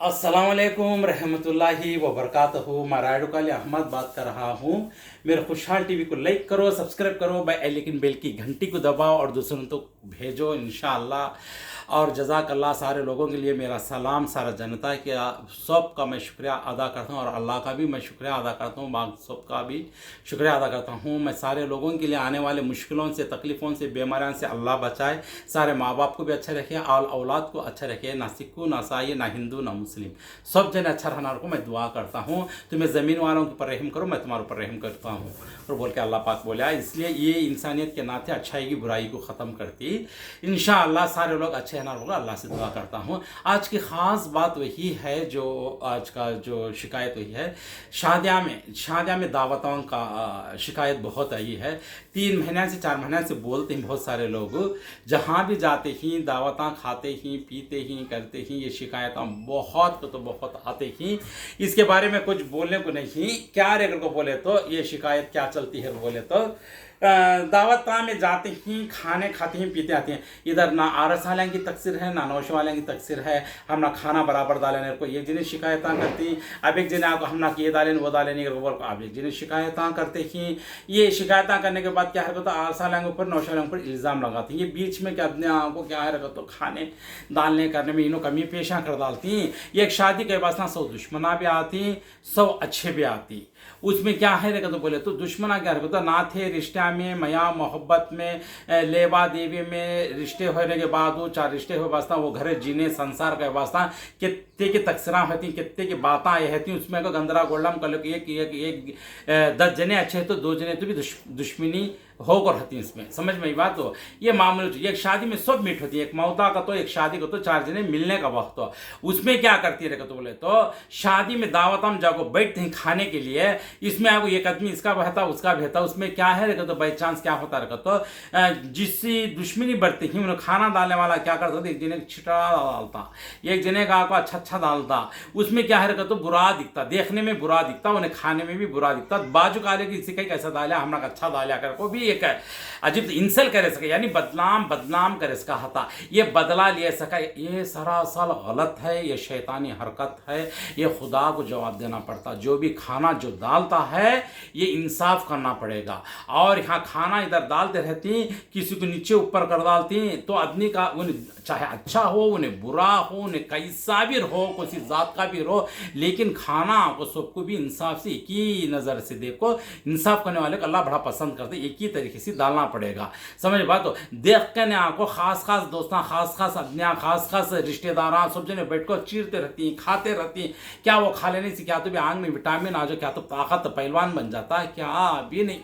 अस्सलामुअलैकुम रहमतुल्लाहि व बरकातहू। मैं रायडुकाली अहमद बात कर रहा हूँ। मेरे खुशहाल टीवी को लाइक करो, सब्सक्राइब करो, लेकिन बेल की घंटी को दबाओ और दूसरों तक भेजो इंशाअल्लाह। और जज़ाक अल्लाह। सारे लोगों के लिए मेरा सलाम, सारा जनता के सब का मैं शुक्रिया अदा करता हूँ और अल्लाह का भी मैं शुक्रिया अदा करता हूँ, बाकी सब का भी शुक्रिया अदा करता हूँ। मैं सारे लोगों के लिए आने वाले मुश्किलों से, तकलीफ़ों से, बीमारियों से अल्लाह बचाए। सारे माँ बाप को भी अच्छा रखे और औलाद को अच्छा रखे, ना सिक्कू ना ईसाई ना हिंदू ना मुस्लिम, सब जन अच्छा रहना को मैं दुआ करता हूँ। तुम्हें ज़मीन वालों के ऊपर रहम करो, मैं तुम्हारे ऊपर रहम करता हूँ और बोल के अल्लाह पाक बोला। इसलिए ये इंसानियत के नाते अच्छाई की बुराई को ख़त्म करती इंशाअल्लाह। सारे लोग अच्छे रहना होगा, अल्लाह से दुआ करता हूँ। आज की ख़ास बात वही है जो आज का जो शिकायत वही है, शादियाँ में दावतों का शिकायत बहुत आई है। 3 महीने से 4 महीने से बोलते हैं बहुत सारे लोग, जहाँ भी जाते ही दावतां खाते ही पीते ही करते ही ये शिकायतें बहुत तो बहुत आते ही। इसके बारे में कुछ बोलने को नहीं, क्या रे को बोले तो ये शिकायत क्या चलती है बोले तो दावत में जाते ही खाने खाते ही पीते आते हैं। इधर ना आरस वाले की तकसीर है ना नौश वाले की तकसीर है। हम ना खाना बराबर डालें को एक जिन्हें शिकायत करती, अब एक जिन्हें आपको हम ना ये डालें वो डालें नहीं बोल अब एक जिन्हें शिकायत करते ही। ये शिकायत करने के बाद क्या है तो आरस वाले के ऊपर नौश वाले के ऊपर इल्ज़ाम लगाती हैं। ये बीच में क्या अपने आप को क्या है तो खाने डालने करने में इन्हों कमी पेशा कर डालती। एक शादी के बाद ना 100 दुश्मना भी आती, 100 अच्छे भी आती। उसमें क्या है तो बोले तो दुश्मना क्या है तो ना थे रिश्ते में मया मोहब्बत में लेवा देवी में रिश्ते होने के बाद वो 4 रिश्ते हो वास्ता वो घर जीने संसार का वास्ता कितने की तकसरा होती, कितने की बातें ये होती। उसमें को गंदरा गोल्डम कर लो कि एक 10 जने अच्छे तो 2 जने तो भी दुश्मनी होकर रहती है। इसमें समझ में बात हो। ये मामूली एक शादी में सब मीट होती है, एक मौता का तो एक शादी को तो 4 जने मिलने का वक्त हो। उसमें क्या करती है तो बोले तो शादी में दावत हम जाको बैठते हैं खाने के लिए। इसमें आपको एक आदमी इसका बहता उसका बहता, उसमें क्या है तो बाई चांस क्या होता रखा तो जिससे दुश्मनी बढ़ती ही उन्हें खाना डालने वाला क्या करता था, एक जने छिटा डालता, एक जने का आपको अच्छा डालता। उसमें क्या है तो बुरा दिखता, देखने में बुरा दिखता, उन्हें खाने में भी बुरा दिखता। बाजू काले की किसी का कैसा डाला हम अच्छा डाला कर को भी एक अजीब इंसल करे सके, यानी बदनाम करे सका था। ये बदला ले सका, ये सरासर गलत है, ये शैतानी हरकत है। ये खुदा को जवाब देना पड़ता। जो भी खाना जो डालता है ये इंसाफ करना पड़ेगा। और यहाँ खाना इधर डालते रहती, किसी को नीचे ऊपर कर डालती तो आदमी का उन्हें चाहे अच्छा हो, उन्हें बुरा हो, उन्हें कैसा भी हो, किसी जात का भी हो, लेकिन खाना को सबको भी इंसाफ से एक ही नज़र से देखो। इंसाफ करने वाले को अल्लाह बड़ा पसंद करते, एक ही तरीके से डालना पड़ेगा। समझ बात हो। देख के ने आपको खास दोस्तां, खास आदमियाँ, खास रिश्तेदार सब जने बैठ कर चीरते रहती हैं, खाते रहती हैं। क्या वो खा लेने से क्या तो भी आंग में विटामिन आ जाए, क्या तो ताकत पहलवान बन जाता है, क्या भी नहीं।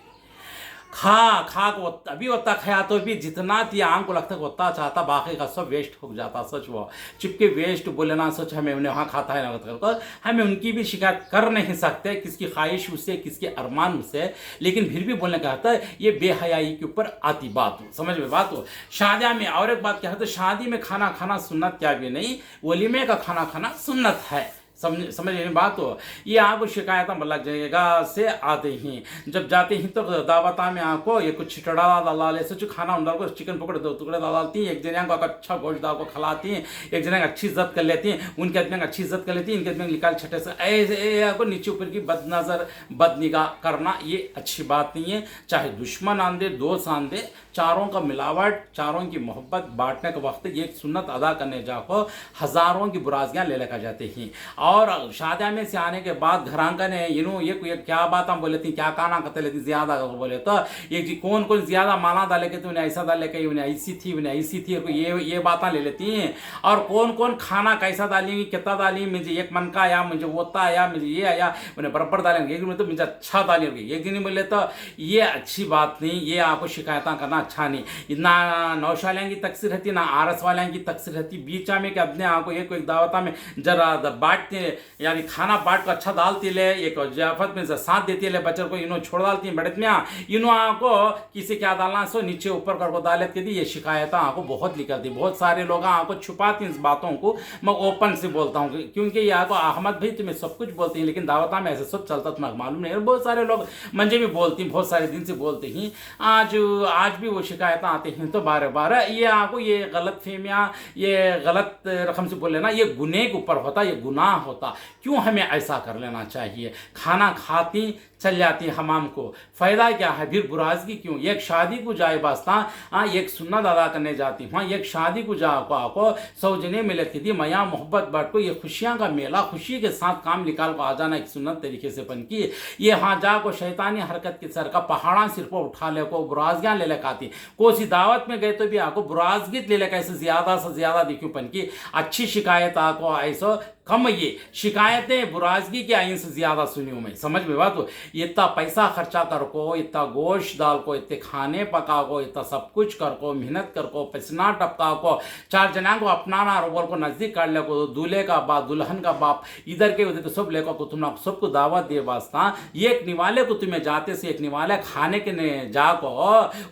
खा को अभी उतना खाया तो भी जितना थी आंग को लगता है उतना चाहता, बाकी का सब वेस्ट हो जाता। सच वो चुपके वेस्ट बोले ना, सच हमें उन्हें वहाँ खाता है ना तो हमें उनकी भी शिकायत कर नहीं सकते, किसकी ख्वाहिश उससे, किसके अरमान उससे, लेकिन फिर भी बोलने का आता है ये बेहयाई के ऊपर आती बात हो। समझ में बात हो। शादियाँ में और एक बात क्या है तो शादी में खाना खाना सुन्नत क्या भी नहीं, वलीमे का खाना खाना सुन्नत है। समझ बात हो। ये आपको शिकायत लग जाएगा से आते ही, जब जाते ही तो दावता में आपको ये कुछ छिटड़ा डाला ले सच खाना उन को चिकन पकड़ 2 टुकड़े डालती हैं, एक जने को अच्छा गोश्त दाल को खिलाती हैं, एक जने अच्छी इज्जत कर लेती हैं, उनके आदमी अच्छी इज्जत कर लेती हैं, इनके आदमी निकाल छठे से ऐसे आपको नीचे ऊपर की बदनज़र बदनिगाह करना ये अच्छी बात नहीं है। चाहे दुश्मन आंदे दोस्त आंदे, चारों का मिलावट, चारों की मोहब्बत बांटने के वक्त ये सुन्नत अदा करने जाको हज़ारों की बुराजियाँ ले लेकर जाते हैं। और शादिया में से आने के बाद घरांका ने इन्हों ये क्या बात हम बोले थी, क्या काना करते लेती ज्यादा बोले तो ये जी कौन ज्यादा माना डाले के तो उन्हें ऐसा डाले के उन्हें ऐसी थी उन्हें ऐसी थी, ये बातें ले लेती हैं। और कौन खाना कैसा डालेंगी कितना डाली, मुझे एक मन का आया, मुझे वोता आया, मुझे ये आया, उन्हें बराबर डालेंगे। एक दिन तो मुझे अच्छा डालेंगे, एक दिन बोले तो ये अच्छी बात नहीं, ये आपको शिकायत करना अच्छा नहीं। ना नौश वाले की तकसीर रहती, ना आरस वाले की तकसीर रहती। बीच में कि अपने आपको एक दावता में जरा बांटते यानी खाना बाट को अच्छा डालती ले, एक जफत में साथ देती ले बच्चों को, इन्हों छोड़ डालती है बड़त में इन्हों आको किसी क्या डालना सो नीचे ऊपर कर को डालत के दी। ये शिकायत आको बहुत निकलती, बहुत सारे लोग आको छुपाती इन बातों को। मैं ओपन से बोलता हूँ क्योंकि यहाँ को अहमद भाई तुम्हें सब कुछ बोलते हैं, लेकिन दावता में ऐसे सब चलता तुम्हें मालूम नहीं। और बहुत सारे लोग मंजे भी बोलती, बहुत सारे दिन से बोलते ही, आज भी वो शिकायत आती हैं। तो बार बार ये आपको ये गलत फहमियाँ, ये गलत रकम से बोल लेना, ये गुनाह के ऊपर होता, ये गुनाह होता। क्यों हमें ऐसा कर लेना चाहिए? खाना खाती चल जाती हमाम को, फ़ायदा क्या है? फिर बुराजगी क्यों? एक शादी को जाए वास्ता एक सुन्नत अदा करने जाती हूँ, एक शादी को जा को आपको सौजने मिलत की थी मया मोहब्बत बाट को, ये खुशियाँ का मेला, खुशी के साथ काम निकाल को आ जाना एक सुन्नत तरीके से बन की। ये हाँ जा को शैतानी हरकत के सर का पहाड़ा सिर पर उठा ले को बुराजगियाँ ले लेकाती, कोसी दावत में गए तो भी आपको बुराजगित ले लेकर ऐसे ज़्यादा से ज़्यादा दिखूँ पन की। अच्छी शिकायत आपको ऐसा कम, ये शिकायतें बुराजगी के आइन से ज़्यादा सुनी हूँ मैं, समझ में बात हो। इतना पैसा खर्चा कर को, इतना गोश्त डाल को, इतने खाने पका को, इतना सब कुछ कर को, मेहनत कर को, पसीना टपका को, चार जना को अपनाना रोबल को नज़दीक कर ले को, दूल्हे का बाप दुल्हन का बाप इधर के उधर तो सब लेकर को तुम सबको दावत दे वास्ता, एक निवाले को तुम्हें जाते से एक निवाले खाने के ने जा को,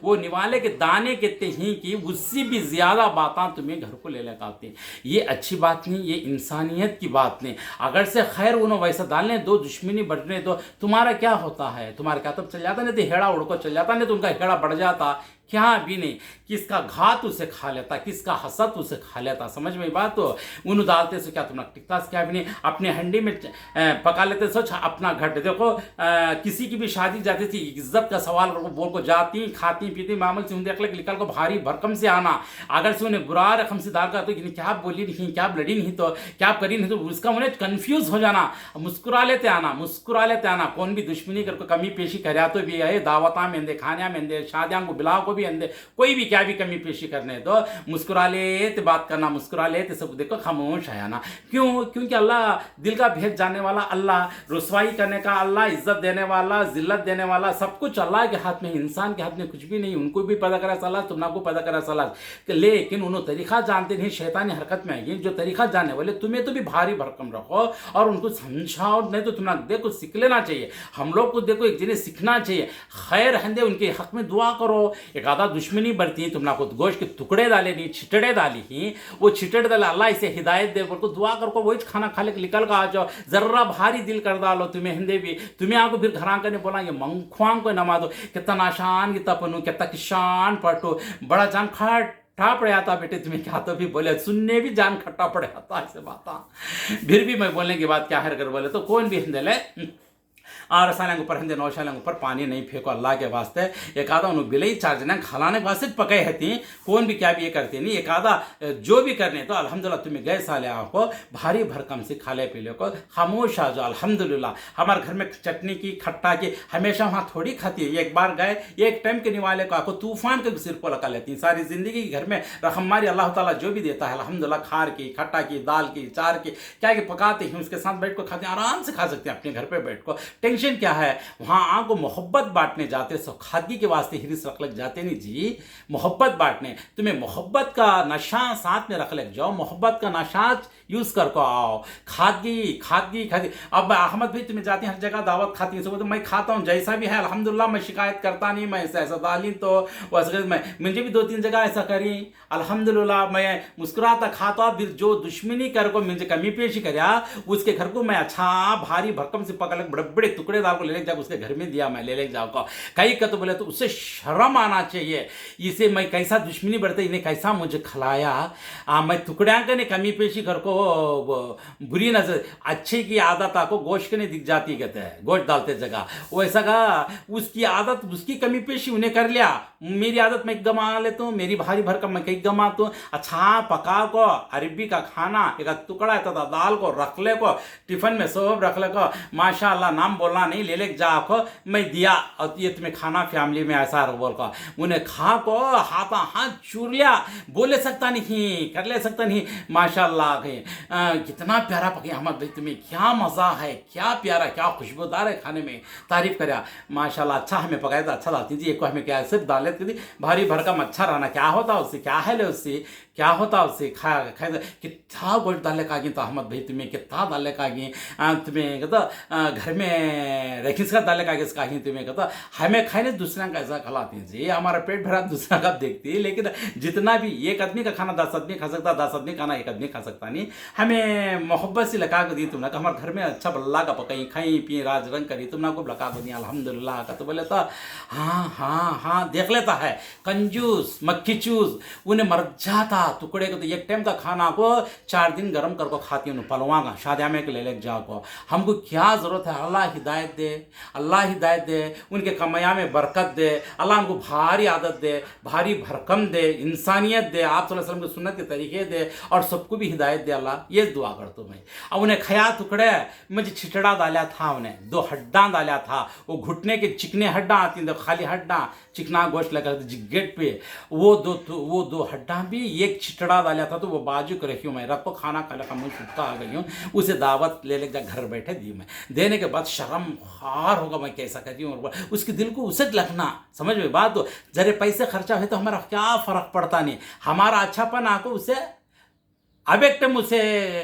वो निवाले के दाने के ही की उससे भी ज़्यादा बातें तुम्हें घर को ले लेकर आती। ये अच्छी बात नहीं, ये इंसानियत की बात नहीं। अगर से खैर उन्होंने वैसा डालने दो, दुश्मनी बढ़ने दो, तुम्हारा क्या होता है? तुम्हारा क्या तब चल जाता, नहीं तो हेड़ा उड़ को चल जाता, नहीं तो उनका हेड़ा बढ़ जाता, क्या भी नहीं। किसका घात उसे खा लेता, किसका हसत उसे खा लेता, समझ में बात। तो उन डालते से क्या तुम्हारा टिकता से क्या भी नहीं, अपने हंडी में पका लेते सोच अपना घट। देखो किसी की भी शादी जाती थी, इज्जत का सवाल बोल को जाती खाती पीती मामूल से उन्हें अकल निकल को भारी भरकम से आना। अगर से उन्हें बुरा रकम से दाल का तो क्या बोली नहीं, क्या लड़ी नहीं, तो क्या करी नहीं, तो उसका उन्हें कन्फ्यूज हो जाना, मुस्कुरा लेते आना, मुस्कुरा लेते आना। कौन भी दुश्मनी कर कमी पेशी कर तो भी है, दावता में दे, खाने में दे, शादियां को बिलाव को भी अंदे, कोई भी क्या भी कमी पेशी करने दो, मुस्कुरा लेते बात करना, मुस्कुरा लेते सब देखो खामोश है ना। क्यों? क्योंकि अल्लाह दिल का भेद जानने वाला, अल्लाह रुसवाई करने का, अल्लाह इज्जत देने वाला, जिल्लत देने वाला, सब कुछ अल्लाह के हाथ में, इंसान के हाथ में कुछ भी नहीं। उनको भी पैदा करा सलाह, तुमना को पैदा करा सलाह, लेकिन उन्होंने तरीका जानते नहीं, शैतानी हरकत में आएगी। जो तरीका जानने वाले तुम्हें तो भी भारी भरकम रखो और उनको समझाओ, नहीं तो तुम्हें देखो सीख लेना चाहिए। हम लोग को देखो एक जिन्हें सीखना चाहिए, खैर हंदे उनके हक में दुआ करो। एक आधा दुश्मनी बढ़ती है, तुमना को गोश्त के टुकड़े डाले नहीं, छिटड़े डाली ही, वो छिटड़े डाले, अल्लाह इसे हिदायत दे बोल को दुआ कर को वही खाना खा ले निकल का आ जाओ। जर्रा भारी दिल कर डालो तुम्हें हिंदे भी, तुम्हें आको फिर घर आकर बोला ये मंखवांग को नमा दो, कितना नाशान कितना पनू, कितना किसान पटो, बड़ा जान खट खट्टा पड़ जाता बेटे, तुम्हें क्या तो भी बोले, सुनने भी जान खट्टा पड़ जाता ऐसे बात। फिर भी मैं बोलने की बात क्या है, अगर बोले तो कौन भी हिंदे ले और सालेंग ऊपर हिंदे 9 सालेंग ऊपर पानी नहीं फेंको अल्लाह के वास्ते। एक आधा उन्होंने बिले ही 4 जना खिलाने के वास्ते पकाए रहती, कौन भी क्या भी ये करती नहीं। एक आधा जो भी करने तो अल्हम्दुलिल्लाह तुम्हें गए साले आपको भारी भरकम से खाले पीले को खामोश आ जाओ। अल्हम्दुलिल्लाह हमारे घर में चटनी की खट्टा की हमेशा वहाँ थोड़ी खाती है। एक बार गए एक टाइम के निवाले को आपको तूफान के सिर को लगा लेती, सारी जिंदगी घर में रखमारी अल्लाह ताला जो भी देता है अल्हम्दुलिल्लाह, खार की, खट्टा की, दाल की, चार की, क्या कि पकाते हैं उसके साथ बैठ को खाते हैं, आराम से खा सकते हैं अपने घर पे बैठ को। टेंशन क्या है? वहां आको मोहब्बत बांटने जाते, सौखादगी के वास्ते हिरिस रख लग जाते नहीं जी, मोहब्बत बांटने। तुम्हें मोहब्बत का नशा साथ में रख लग जाओ, मोहब्बत का नशा यूज कर को आओ। खादगी खादगी खादगी। अब अहमद भाई तुम्हें जाती हैं हर जगह दावत खाती हैं, तो मैं खाता हूँ जैसा भी है अल्हम्दुलिल्लाह, मैं शिकायत करता नहीं, मैं ऐसा डाली तो वैसे मैं मुझे भी 2-3 जगह ऐसा करी अल्हम्दुलिल्लाह, मैं मुस्कुराता खाता। फिर जो दुश्मनी कर को मुझे कमी पेशी करया उसके घर को मैं अच्छा भारी भरकम से पकड़ बड़े बड़े टुकड़े दाल को ले जाकर उसके घर में दिया, मैं ले जाऊँगा। कई का तो बोले तो उससे शर्म आना चाहिए, इसे मैं कैसा दुश्मनी बढ़ते, इन्हें कैसा मुझे खिलाया। मैं टुकड़ियाँ के कमी पेशी कर को बुरी नजर, अच्छे की आदत आपको गोश्त के नहीं दिख जाती कहते हैं, गोश्त डालते जगह वैसा का उसकी आदत उसकी कमी पेशी उन्हें कर लिया। मेरी आदत मैं गमा लेता हूँ, मेरी भारी भरकम मैं कहीं गमाता हूँ। अच्छा पका को अरबी का खाना एक टुकड़ा तथा दाल को रख ले को टिफिन में सब रख ले को, माशाअल्लाह नाम बोलना नहीं, ले ले जा को मैं दिया और ये तुम्हें खाना फैमिली में ऐसा बोल को उन्हें खा को हाथ चूर लिया, बोले सकता नहीं, कर ले सकता नहीं। माशाअल्लाह कितना प्यारा पके अहमद भाई, तुम्हें क्या मज़ा है, क्या प्यारा, क्या खुशबूदार है खाने में, तारीफ करा माशाल्लाह। अच्छा हमें पकाया था, अच्छा डालती थी, एक को हमें क्या सिर्फ दालेत की थी भारी भरकम, अच्छा रहना क्या होता उससे, क्या है ले उससे क्या होता उससे खा खाए कितना गोश्त डाले कागी तो अहमद भाई तुम्हें कितना डाले कागी तुम्हें कहता घर में रखीस का डाले कागी कागी तुम्हें कहता हमें खाने दूसरा का ऐसा खिलाते हैं जी हमारा पेट भरा दूसरा का देखती है लेकिन जितना भी एक आदमी का खाना 10 आदमी खा सकता 10 आदमी खाना एक आदमी खा सकता नहीं हमें मोहब्बत से लगा कर दी तुमने हमारे घर में अच्छा बल्ला का पकाई खाई पी राज रंग करी तुमने को लगा कर दिया अल्हम्दुलिल्लाह का तो बोले तो हाँ हाँ हाँ देख लेता है कंजूस मक्खी चूस उन्हें मर जाता टुकड़े को तो एक टाइम का खाना को 4 दिन गर्म करके खाती हूँ पलवा का शादिया में ले ले जा को हमको क्या ज़रूरत है अल्लाह हिदायत दे अल्लाह हिदायत दे उनके कमाया में बरकत दे अल्लाह उनको भारी आदत दे भारी भरकम दे इंसानियत दे आप सल्लल्लाहु अलैहि वसल्लम के सुन्नत के तरीके दे और सबको भी हिदायत दे अल्लाह ये दुआ करता हूँ मैं अब उन्हें खया टुकड़े मुझे छिटड़ा डाला था उन्हें 2 हड्डा डाला था वो घुटने के चिकने हड्डा आती हैं खाली हड्डा चिकना गोश्त लगा गेट पे वो दो हड्डा भी एक छिटड़ा डाला था तो वो बाजू को रखी हूँ मैं रख को खाना खा का मुझे छुट्टा आ गई हूँ उसे दावत ले जा घर बैठे दी मैं देने के बाद शर्म हार होगा मैं कैसा कहती हूँ और उसके दिल को उसे लगना समझ में बात तो जरे पैसे खर्चा हुए तो हमारा क्या फ़र्क पड़ता नहीं हमारा अच्छापन आको उसे अब एक टाइम उसे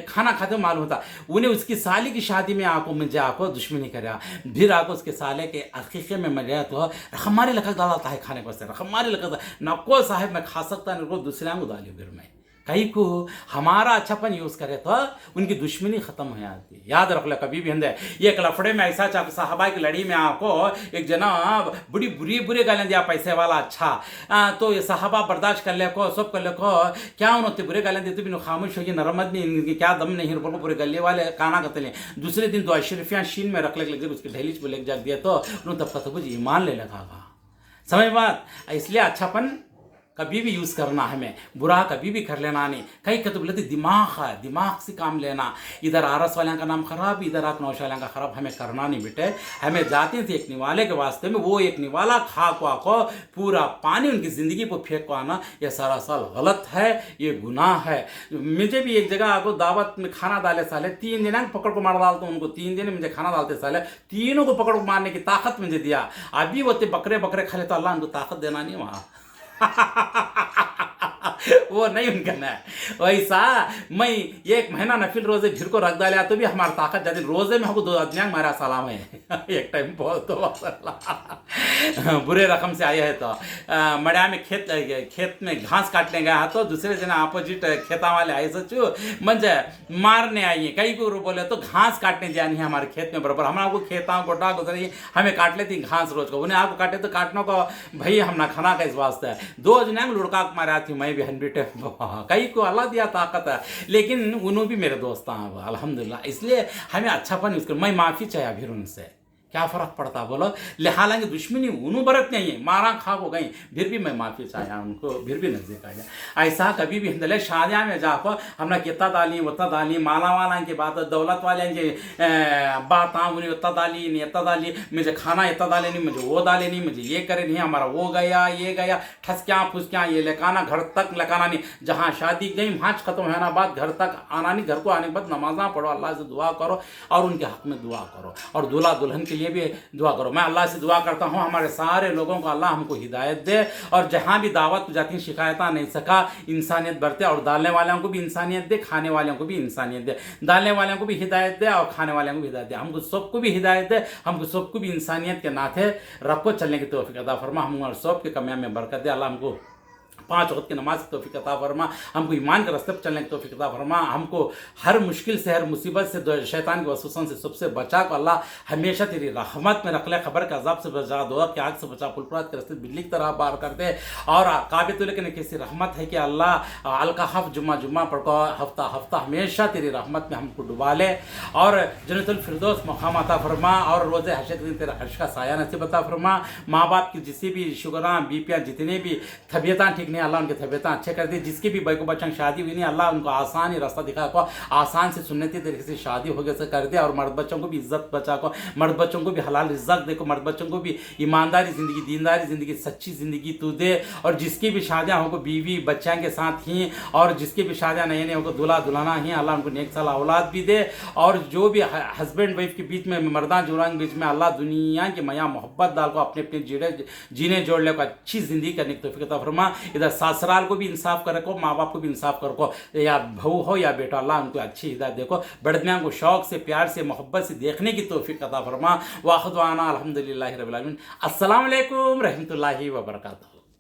खाना खाते मालूम होता उन्हें उसकी साली की शादी में आको मुझे आको दुश्मनी करा फिर आको उसके साले के अकीक़े में मैं गया तो हमारे लकड़ डालता है खाने पर से हमारे लकड़ नको साहब मैं खा सकता नहीं दूसरे को डाली फिर मैं कहीं को हमारा अच्छापन यूज़ करे तो उनकी दुश्मनी ख़त्म हो जाती है याद रख लो कभी भी हंदे एक लफड़े में ऐसा चाप साहबा की लड़ी में आपको एक जना बड़ी बुरी गालें दिया पैसे वाला अच्छा तो ये साहबा बर्दाश्त कर ले को सब कर ले को क्या उन्होंने बुरे गालें देते भी खामोश होगी नरमत में इनकी क्या दम नहीं रुपये पूरे गले वाले काना करते लें दूसरे दिन 2 अशरफियाँ शीन में रख ले उसकी ढैलीच को लेकर जाग दिया तो उन्होंने तब कत कुछ ईमान ले लगा समझ बात इसलिए अच्छापन कभी भी यूज़ करना हमें बुरा कभी भी कर लेना नहीं कहीं कतो बोलते दिमाग है दिमाग से काम लेना इधर आरस वाले का नाम खराब इधर आप नौश वाले का खराब हमें करना नहीं बेटे हमें जाते थे एक निवाले के वास्ते में वो एक निवाला खा को पूरा पानी उनकी ज़िंदगी पर फेंक को आना यह सरासर गलत है ये गुनाह है मुझे भी एक जगह आपको दावत में खाना डाले साले 3 दिन पकड़ को मार डालता हूँ उनको 3 दिन मुझे खाना डालते साले तीनों को पकड़ को मारने की ताकत मुझे दिया अभी वो बकरे खा ले तो अल्लाह उनको ताकत देना नहीं वहाँ वो नहीं उनका ना वैसा मैं 1 महीना नफिल रोजे फिर को रख डालिया तो भी हमारा ताकत जाती रोजे में हमको 2 आदमी मारा सलाम है एक टाइम बहुत तो बुरे रकम से आया है तो मड़ा में खेत में घास काटने गया तो दूसरे दिन अपोजिट खेता वाले आए सोचो मंजे मारने आई है कई को बोले तो घास काटने जानी है हमारे खेत में बराबर हम आपको खेता गोटा गुजरी हमें काट लेती घास रोज को उन्हें आपको काटे तो काटने को भाई हम ना खाना का इस वास्ते है 2 जने लुड़का मारा थी मैं भी हंड्रेड कई को अल्लाह दिया ताकत है लेकिन उन्होंने भी मेरे दोस्त हैं अल्हम्दुलिल्लाह इसलिए हमें अच्छापन यूज़ कर मैं माफ़ी चाहिए फिर उनसे क्या फ़र्क पड़ता बोलो हालांकि दुश्मनी उन्होंने बरत नहीं है मारा खा को गई फिर भी मैं माफ़ी चाहे उनको फिर भी नज़दीक आ जाए ऐसा कभी भी हिंदले शादियाँ में जाको हमने कितना डाली उतना डाली माला वाला की बात दौलत वाले की बात उन्हें उतना डाली नहीं इतना डाली मुझे खाना इतना डाले नहीं मुझे वो डाले नहीं मुझे ये करे नहीं हमारा वो गया ये गया ठसक्याँ फुसक्याँ ये लकाना घर तक लकाना नहीं जहाँ शादी गई वहाँ ख़त्म होना बाद घर तक आना नहीं घर को आने के बाद नमाज़ा पढ़ो अल्लाह से दुआ करो और उनके हक़ में दुआ करो और दूल्हा दुल्हन के लिए भी दुआ करो मैं अल्लाह से दुआ करता हूँ हमारे सारे लोगों को अल्लाह हमको हिदायत दे और जहाँ भी दावत जाती शिकायत नहीं सका इंसानियत बरते और डालने वालों को भी इंसानियत दे खाने वालों को भी इंसानियत दे डालने वालों को भी हिदायत दे और खाने वालों को भी हिदायत दे हमको सबको भी हिदायत दे हमको सबको भी इंसानियत के नाते रखो चलने की तौफीक अता फरमा हम और सब के कमियां में बरकत दे अल्लाह हमको 5 वक्त की नमाज की तौफीक अता फरमा हमको ईमान के रास्ते पर चलने की तौफीक अता फरमा हमको हर मुश्किल से हर मुसीबत से शैतान के वसवसों से सबसे बचा को अल्लाह हमेशा तेरी रहमत में रख ले खबर के अजाब से बचा दो कि आग से बचा पुलपुरात के रास्ते बिल्ली की तरह पार कर दे और काबिल लेकिन कैसी रहमत है कि अल्लाह अलकाहफ जुम्मा पढ़ो हफ्ता हफ्ता हमेशा तेरी रहमत में हमको डुबा ले और जन्नतुल फिरदौस मकाम अता फरमा और रोज़े हशर के दिन तेरा हर्ष का साया नसीब अता फरमा माँ बाप की जिसकी भी शुगरां बीपियाँ जितने भी तबीयतां ठीक नहीं अल्लाह उनकी तबीयत अच्छे कर दी जिसकी भी बैको बच्चों की शादी हुई नहीं अल्लाह उनको आसान ही रास्ता दिखा को आसान से सुन्नती तरीके से शादी हो गए से कर दे और मर्द बच्चों को भी इज्जत बचा को मर्द बच्चों को भी हलाल इज्जत देखो मर्द बच्चों को भी ईमानदारी ज़िंदगी दीनदारी ज़िंदगी सच्ची ज़िंदगी तू दे और जिसकी भी शादियाँ हो बीवी बच्चों के साथ ही और जिसकी भी शादियाँ नए नए हो दूल्हा दुल्हना ही अल्लाह उनको नेक साल औलाद भी दे और जो भी हस्बैंड वाइफ के बीच में मर्दा जुरान के बीच में अल्लाह दुनिया की मया मोहब्बत डाल को अपने अपने जीने जोड़ ले को अच्छी ज़िंदगी करने की तौफीक अता फरमा इधर ससुराल को भी इंसाफ कर रखो, माँ बाप को भी इंसाफ कर रखो, या बहू हो या बेटा, अल्लाह उनको अच्छी हिदायत देखो, बड़े दुनिया को शौक से, प्यार से, मोहब्बत से देखने की तौफीक अता फरमा। वाखिर दावाना अल्हम्दुलिल्लाहि रब्बिल आलमीन। अस्सलाम वालेकुम रहमतुल्लाहि व बरकातहू।